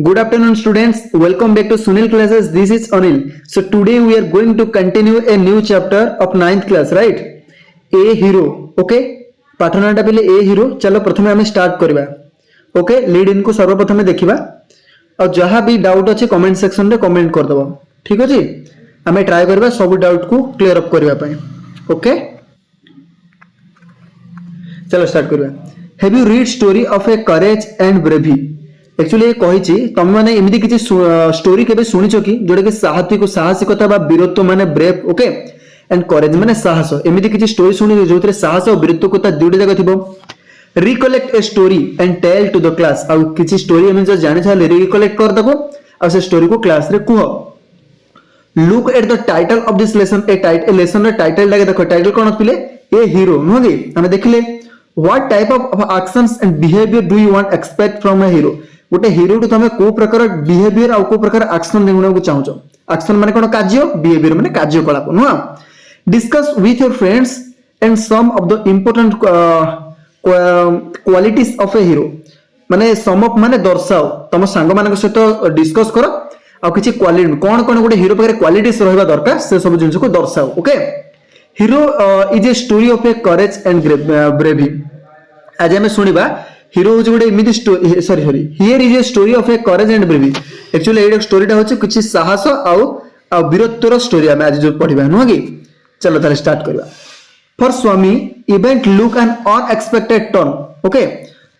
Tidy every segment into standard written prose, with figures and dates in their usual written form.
Good afternoon, students. Welcome back to Sunil classes. This is Anil. So today we are going to continue a new chapter of 9th class, right? A hero. Okay? पाठना टा पहले A hero. चलो प्रथमे हमें start करबा. Okay, lead इनको सर्वप्रथमे देखिबा. और जहाँ भी डाउट अच्छे कमेंट सेक्शन रे कमेंट कर दबो. ठीक अछि? हमें ट्राई करबा सब डाउट को क्लियर अप करबा पई. ओके? चलो स्टार्ट करबा. Have you read story of a courage and bravery? Actually ये कहिछि तुम माने एमिति किछि स्टोरी केबे सुनिछो कि जोडे के साहसिकता बा वीरत्व माने ब्रेव ओके एंड करेज माने साहस एमिति किछि स्टोरी सुनि जोतरे साहस और वीरत्वता दुइटा जगह थिबो. Recollect a story and tell to the class. आ किछि स्टोरी एमिति जो जानि छले रिकलेक्ट कर दबो आ से स्टोरी को क्लास रे कुहो. Look at the title of this lesson. ए लेसन रे टाइटल लागे देखो. टाइटल कोन पिले ए हीरो नो कि हमें देखिले what type of actions and behaviour do you want expect from a hero. गोटे हीरो टू तुम को प्रकार बिहेवियर और को प्रकार एक्शन देखने को चाहो. एक्शन माने कोन कार्य, बिहेवियर माने कार्यकलाप नुआ. Discuss with your friends and some of the important qualities of a hero. माने सम ऑफ माने दर्शाओ तुम सांग मानक सहित डिस्कस करो आ किछि क्वालिटी कोन कोन गोटे हीरो पाखे क्वालिटीज रहबा दरकार से सब जिंस को दर्शाओ. Okay, hero is a story of a courage and bravery. आज हमें सुनिबा हीरो होचे गोटे एमिति sorry here is a story of a courage and bravery. Actually एटा स्टोरीटा होचे किछि साहस आ वीरत्वर स्टोरी हम आज जो पढिबा नुआ कि. चलो ताले स्टार्ट करबा. For Swami event look an unexpected turn. Okay,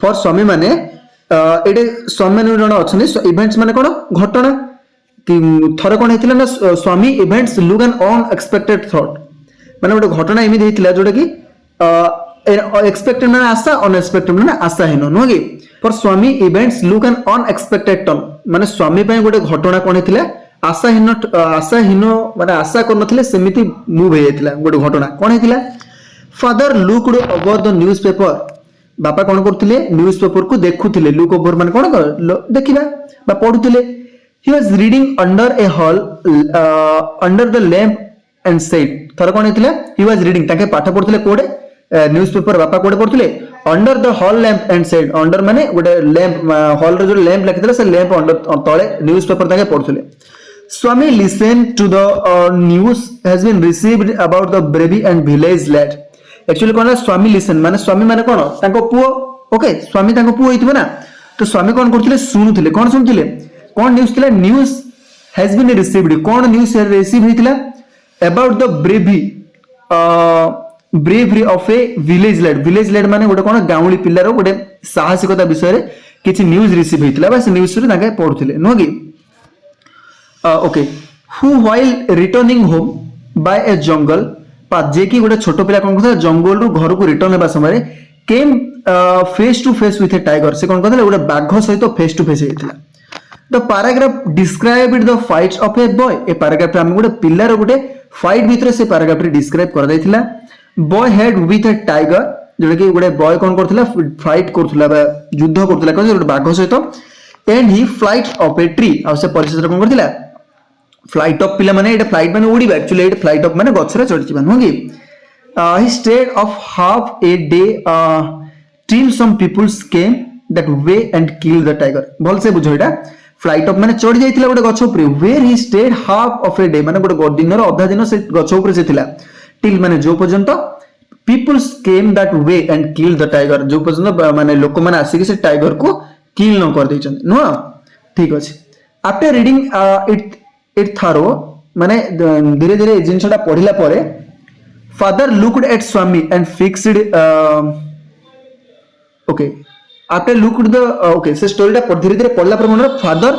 for Swami माने एटे स्वामी माने जण अछनी इवेंट्स माने कोन घटना कि थरे कोन हेतिला ना Swami events look an unexpected thought. माने गोटे घटना एमिति हेतिला जोटा कि एक्सपेक्टेड माने आशा, अनएक्सपेक्टेड माने आशाहीन नुह कि. For Swami events look an unexpected turn माने स्वामी पय गोटे घटना कोन हेतिला आशाहीन माने आशा कर नथिले सेमिति मूव हे हेतिला गोटे घटना कोन हेतिला. Father looked over the newspaper. बापा कोन करथिले न्यूज़पेपर को देखुथिले. लुक ओवर माने कोन देखिबा बा पढुथिले. He was reading under a hall under the lamp and said. थर कोन हेतिला ही वाज रीडिंग ताके पाठ पढुथिले कोडे न्यूज़पेपर बापा कोडे पढुथिले under the hall lamp and said. Under माने गोटे लैंप हॉल रे जो लैंप लागितला से लैंप अंडर तळे न्यूज़पेपर ताके पढुथिले. Swami listen to the news has been received about the bravery and village lad. Actually कोन स्वामी लिसन माने स्वामी माने कोन ताको पुओ. ओके, स्वामी ताको पुओ होइतबे ना. तो स्वामी कोन करथिले सुनुथिले. कोन सुनुथिले कोन न्यूज़ थिला. News has been received. कोन न्यूज़ रिसीव हितला about the bravery of a village lad. Village lad माने गोटे कोन गाउली पिल्लार गोटे साहसिकता विषय रे किछि न्यूज़ रिसीव हितला बस न्यूज़ रे ताके पढुथिले नो कि. Okay, who while returning home by a jungle path. जे कि गोटे छोटो पिला कोन करथला जंगल रु घर को रिटर्न हेबा समय came face to face with a tiger. से कोन करथला गोटे बाघ सहित फेस टू फेस हेतिला. The paragraph described the fights of a boy. ए पैराग्राफ रे हम गोटे पिल्लार गोटे फाइट भितर से पैराग्राफ रे डिस्क्राइब कर दैथिला. Boy had with a tiger जोटा कि गोटे बॉय कोन करथला फाइट करथला बा युद्ध करथला कोन गोटे बाघ सहित. And he flight of a tree. आ से परिचय कोन करथला फ्लाइट ऑफ पिला माने एटा फ्लाइट माने उड़ीबा. एक्चुअली एटा फ्लाइट ऑफ माने गछरे चढ़िबा नो कि. He stayed of half a day till some peoples came that way and kill the tiger. भल से बुझो एटा फ्लाइट ऑफ माने चढ़ी जाइतिला गोटे गछ ऊपर. Where he stayed half of a day माने गोटे दिनर अधा दिन से गछ ऊपर से थिला. टिल माने जो पर्यंत peoples came that way and kill the tiger. जो पर्यंत माने लोक माने आसी के से टाइगर को किल न कर दैछन नो. ठीक अछि. आफ्टर रीडिंग इट थारो माने धीरे धीरे जिनसटा पढिला परे father looked at Swami and fixed. Okay, after looked the okay से स्टोरीटा धीरे धीरे पढला पर मन फादर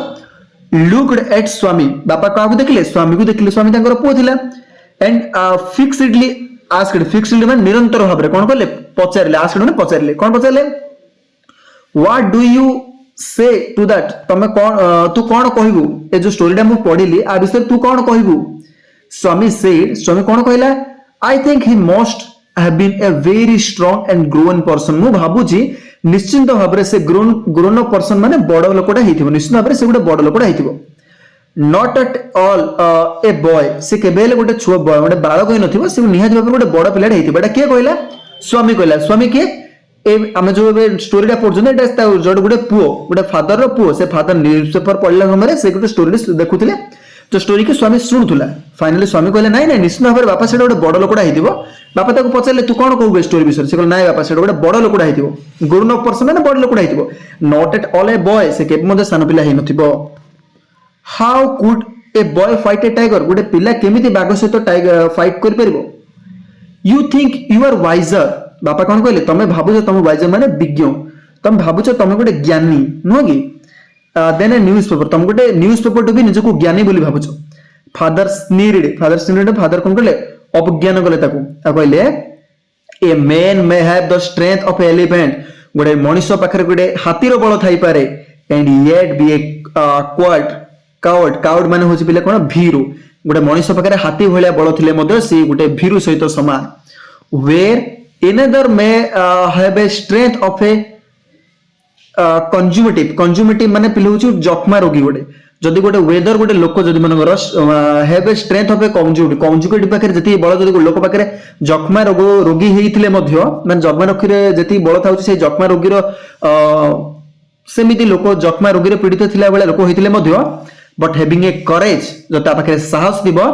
लुक्ड एट स्वामी. बापा काहू देखिले स्वामी को देखिले. स्वामी तांकर पुओ थिला. And फिक्स्डली asked. फिक्स्डली माने निरंतर भाबरे कोन करले पचारले. आस्क्ड माने पचारले. कोन पचारले व्हाट डू यू से टू दैट. तमे कोन तू कोन कहबू ए जो स्टोरीटा मु पढिली आ विषय तू कोन कहबू. स्वामी सेड. स्वामी कोन कहला I think he must have been a very strong and grown person. मु भाबुची निश्चित भाबरे से ग्रोन पर्सन माने बड़ लोकटा हेतिबो. निश्चित भाबरे से गोटे बड़ लोकटा हेतिबो. Not at all a boy. से केबेले गोटे छुआ बॉय गोटे बालक होई नथिबो. से निहात भाबरे गोटे बड़ पिलाडे हेतिबो. एटा के कहला स्वामी कहला. स्वामी के ए आमे जो स्टोरीटा पढ़ुछन एटा जोड गोटे पुओ गोटे फादर रो पुओ से फादर न्यूज़पेपर पढ़ला समय से गोटे स्टोरी देखुथिले जो स्टोरी के स्वामी शुणुला फाइनली स्वामी कहले नाइ नाइ निश्चित भाव बापा से गोटे बड़ लोकड़ा होइतिबो बापा ताको पचारले तू कोन कहबे स्टोरी विषय से कहले नाइ बापा से गोटे बड़ लोकड़ा होइतिबो ग्रोन अप पर्सन माने बड़ लोकड़ा होइतिबो not at all a boy से केब मते सान पिला हे नथिबो how could a boy fight a tiger गोटे पिला केमिति बाघ सहित टाइगर फाइट कर परबो you think you are wiser बापा कौन कहले तमे भाबुछ तमे वाइजर माने विज्ञ तमे भाबुछ तमे गोटे ज्ञानी नुह कि देन ए न्यूज पेपर तमे गोटे न्यूज पेपर तो भी निजको ज्ञानी बोली भाबुछ फादर स्नीड फादर कौन कहले अपज्ञान कले ताको आ कहले a man may have the strength of elephant गोटे मनुष्य पाखरे गोटे हाथीर बल थाई पारे and yet be a coward माने होची पिले कोन भीरू गोटे मनुष्य पाखरे हाथी भलिया बल थिले मध्य से गोटे भीरू सहित समान where another may have a strength of a conjugative माने पिले होची जखमा रोगी गोटे जदि गोटे वेदर गोटे लोक जदि मनकर have a strength of a conjugative पाखरे जति बल जदि लोक पाखरे जखमा रोगी हेइथिले मध्य माने जखमा रोगी जति बल थाउची से जखमा रोगी रो सेमिति लोक जखमा रोगी रे पीड़ित थिला बेले लोक हेइथिले मध्य बट हैविंग ए करेज जता पाखरे साहस दिबो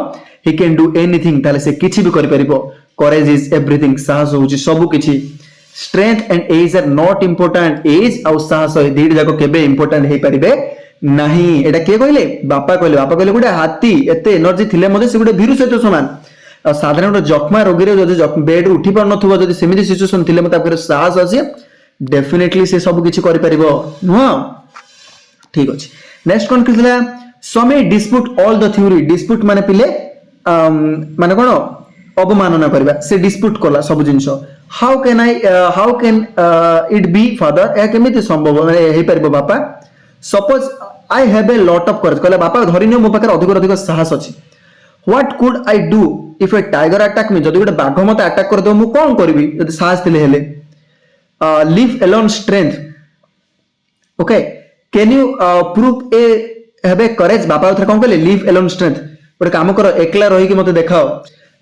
he can do anything ताले से किछि भी करि परिबो courage is everything साहस होची सब किछि strength and age are not important age और साहस दीड जाको केबे इंपोर्टेंट हे परिबे नाही एटा के कहले बापा कहले गुडे हाथी एते एनर्जी थिले मध्ये से गुडे भीरू सहित समान और साधारण जखमा रोगी रे जदि बेड उठी पर नथुबो जदि सेमिति सिचुएशन थिले मते आपके साहस अछि डेफिनेटली से सब किछि करि परिबो नो ठीक अछि नेक्स्ट कोन किथिला Swami dispute all the theory dispute माने पिले माने कोन अवमानना करबा से डिस्प्यूट कला सब जिंस how can it be father a केमिति संभव माने हे परबो बापा suppose I have a lot of courage कहला बापा धरिनियो मो पाकर अधिक साहस अछि what could I do if a tiger attack me जदि गोटे बाघ मते अटैक कर दो मु कोन करबी जदि साहस थिले हेले leave alone strength okay can you prove a have a courage बापा उथर कोन कहले लीव अलोन स्ट्रेंथ गोटे काम करो एकला रही कि मते देखाओ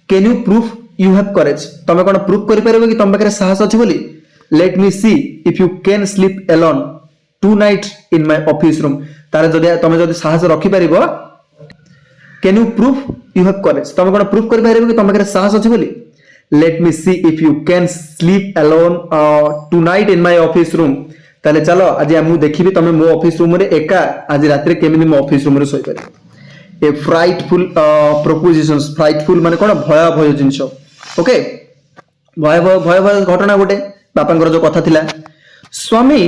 can you proof you have courage तमे कोन प्रूफ करि परबे कि तम पाखरे साहस अछि बोली let me see if you can sleep alone 2 night in my office room तारे जदि तमे जदि साहस रखि परिबो can you proof you have courage तमे कोन प्रूफ करि परबे कि तम पाखरे साहस अछि बोली let me see if you can sleep alone 2 night in my office room ताले चलो आज हमु देखिबी तमे मो ऑफिस रूम रे एका आज रात्रि केमिनि मो ऑफिस रूम रे सोई परबे ए फ्राइटफुल प्रोपोजिशंस फ्राइटफुल माने कोन भय जिंस ओके भय घटना गोटे बापांकर जो कथा थिला स्वामी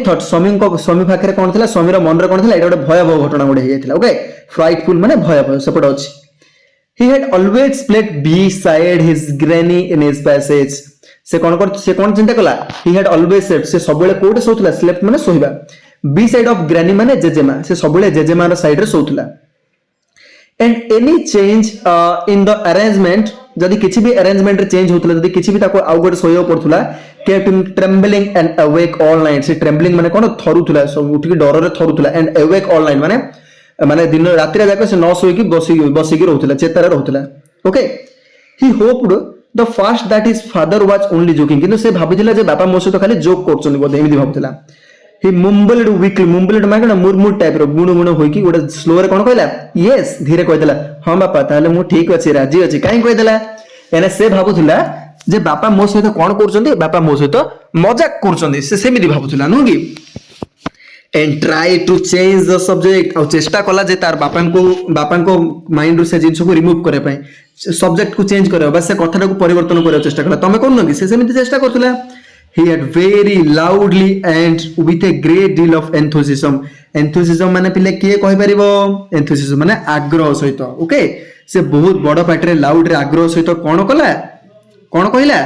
थॉट स्वामी पाखरे कोन थिला स्वामी रो मन रे कोन थिला एटा गोटे भय घटना गोटे हे थिला ओके फ्राइटफुल माने भय सेपट अछि he had always played beside his granny in his passage से कौन चिंता कला he had always slept से सबले कोटे सोथला slept माने सोहिबा beside of granny माने जेजेमा से सबले जेजेमा रो साइड रे सोथला and any change in the arrangement जदि किछि भी अरेंजमेंट रे चेंज होतला जदि किछि भी ताको आउ गोटे सोयो पड़थुला kept him trembling and awake all night से trembling माने कोन थरुथुला सब उठि के डर रे थरुथुला and awake all night माने दिन रात्रि जाके से न सोई की बसी की रहउतला चेतारे रहउतला okay he hoped the fast that his father was only joking किंतु से भाबिथिला जे बापा मोसे तो खाली जोक करछन बोधे एमिति भाबिथिला ही मुंबलड वीकली मुंबलड माने मुरमुर टाइप रो गुण गुण होई की गोटे स्लो रे कोन कहला यस धीरे कहदेला हां बापा ताले मु ठीक अछि राजी अछि काई कहदेला एने से भाबुथिला जे बापा मो सहित कोन करछन्ती बापा मो सहित मजाक करछन्ती से सेमिति भाबुथिला नु की and try to change the subject और चेष्टा कला जे तार बापा को माइंड से जिंस को रिमूव करे पई सब्जेक्ट को चेंज करे बस से कथाटा को परिवर्तन करे चेष्टा कला तमे कोन नगी से सेमिति चेष्टा करथुला he had very loudly and with a great deal of enthusiasm माने पिले किए कहि परिबो enthusiasm माने आग्रह सहित ओके से बहुत बड़ पाटरे लाउड रे आग्रह सहित कोन कला कोन कहिला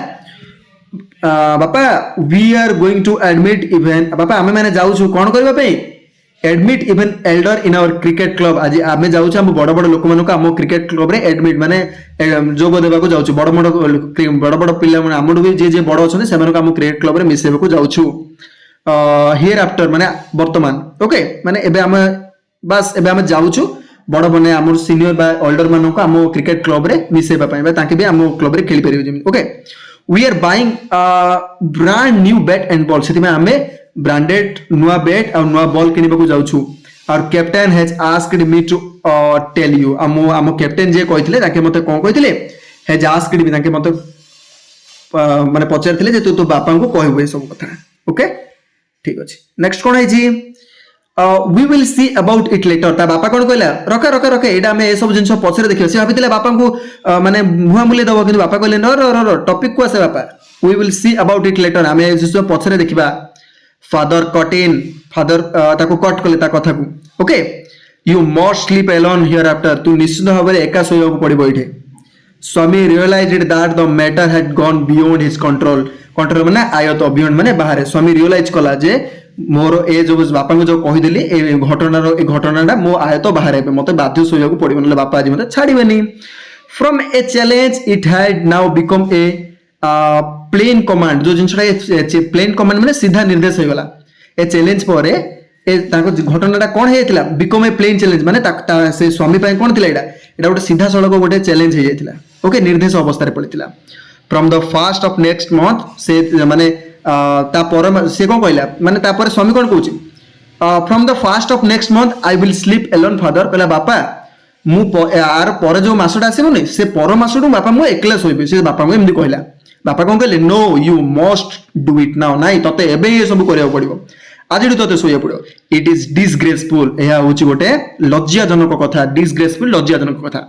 बापा we are going to admit even बापा आमे माने जाउ छु कोन करबा पे admit even elder in our cricket club आज आमे जाउ छु हम बड़ बड़ लोक मानको हम क्रिकेट क्लब रे एडमिट माने जोग देबा को जाउ छु बड़ बड़ पिल्ला माने हमडु भी जे बड़ अछन से मानको हम क्रिकेट क्लब रे मिसेबा को जाउ छु हियर आफ्टर माने वर्तमान ओके माने एबे हम बस एबे हम जाउ छु बड़ बने आम सीनियर बा ओल्डर मानक आम क्रिकेट क्लब रे मिसेबा पई ताके भी आम क्लब रे खेली परिबे जेमि okay we are buying brand new bat and ball सेति में आमे ब्रांडेड नुआ बैट और नुआ बॉल किनिबा को जाउछु और captain has asked me to tell you आम कैप्टन जे कहिथिले ताके मते कोन कहिथिले हैज आस्क्ड मी ताके मते माने पचारथिले जे तू बापा को कहबे सब कथा ओके ठीक अछि नेक्स्ट कोन है जी we will see about it later ता बापा कोन कहला रखे रखे रखे एडा में ए सब जिंस पछरे देखियो से भाबिथिले बापा को माने मुहा मुले दबो कि बापा कहले न टॉपिक को आसे बापा we will see about it later हमें जिंस पछरे देखिबा फादर कट इन फादर ताको कट कले ता कथा को okay you must sleep alone here after तू निश्चित भाबरे एका सोयको पड़िबो इठे Swami realized that the matter had gone beyond his control control माने आयत बियॉन्ड माने बाहर स्वामी रियलाइज कला जे मोर ए जो बापा को जो कहिदेली ए घटनाटा मो आयत बाहर हेबे मते बाध्य सोयको पड़िबो नले बापा आज मते छाड़ीबेनी from a challenge it had now become a plain command जो जिनसटा प्लेन कमांड माने सीधा निर्देश हो गला ए चैलेंज परे ए ताको घटनाटा कोन हेतिला बिकम ए प्लेन चैलेंज माने से स्वामी पय कोन थिला एटा गोटे सीधा सड़क गोटे चैलेंज हे जाइतिला ओके निर्देश अवस्था रे पड़ितिला from the first of next month से माने ता पर से कोन कहला माने ता पर स्वामी कोन कहूची from the first of next month I will sleep alone father कहला बापा मु आर पर जो मासटा आसीबोनी से पर मासडू बापा मु एकला सोइबे से बापा को एमदी कहला बापा कोन कहले no you must do it now नाइ तते एबे ये सब करिया पड़िबो आज तते सोया पड़ो इट इज डिसग्रेसफुल यह हूँ गोटे लज्जाजनक कथा डिसग्रेसफुल लज्जाजनक कथा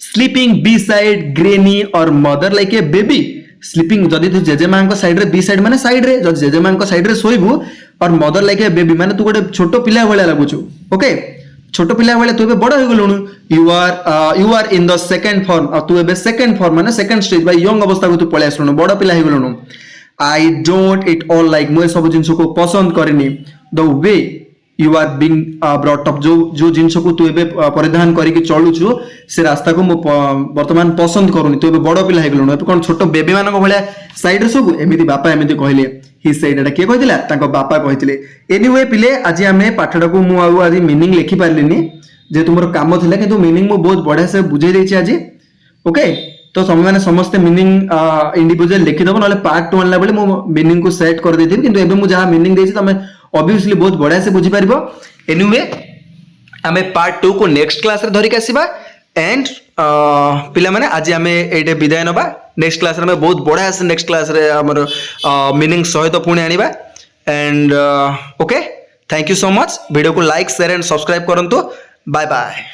स्लीपिंग बी साइड ग्रेनी और mother like a baby sleeping जदि तू जेजेमा साइड रे बी साइड माने साइड रे जदि जेजेमा साइड रे सोइबू और मदर लाइक ए बेबी माने तू गोटे छोटो पिला भलिया लागुछु ओके छोटो पिला भलिया तू एबे बड़ हो गलुनु you are in the second form और तू एबे सेकंड फॉर्म माने सेकंड स्टेज बाय यंग अवस्था को तू पळे आसलुनु बड़ पिला हो गलुनु I don't it all like मुझे सब जिंस को पसंद करनी the way you are being brought up जो जिंस को तू एबे परिधान करिक चलुछु से रास्ता को मु वर्तमान पसंद करूनी तू एबे बड़ पिला हे गलुनु एबे कोन छोटो बेबी मानको भलिया साइड रे सब एमिति बापा एमिति कहले ही साइड एटा के कहितला ताको बापा कहितले एनीवे पिले आज हमें पाठडा को मु आज मीनिंग लिखि पारलिनी जे तुमरो काम थिला किंतु मीनिंग मु बहुत बढ़िया से बुझाई देछि आज ओके तो समय मैंने समस्त मीनिंग इंडिविजुअल लिखिदेव ना पार्ट 2 आनला बेले मो मीनिंग को सेट कर देथि किंतु एबे मु जहा मीनिंग देछि तमे ऑब्वियसली बहुत बढ़िया से बुझी पारिबो एनीवे हमें पार्ट 2 को नेक्स्ट क्लास रे धरि के आसीबा एंड पिला माने आज हमें एटे विदाय नबा नेक्स्ट क्लास रे हमें बहुत बढ़िया से नेक्स्ट क्लास रे हमर मीनिंग सहित पुणी आनिबा and okay thank you so much video को लाइक शेयर एंड सब्सक्राइब करंतु बाय बाय।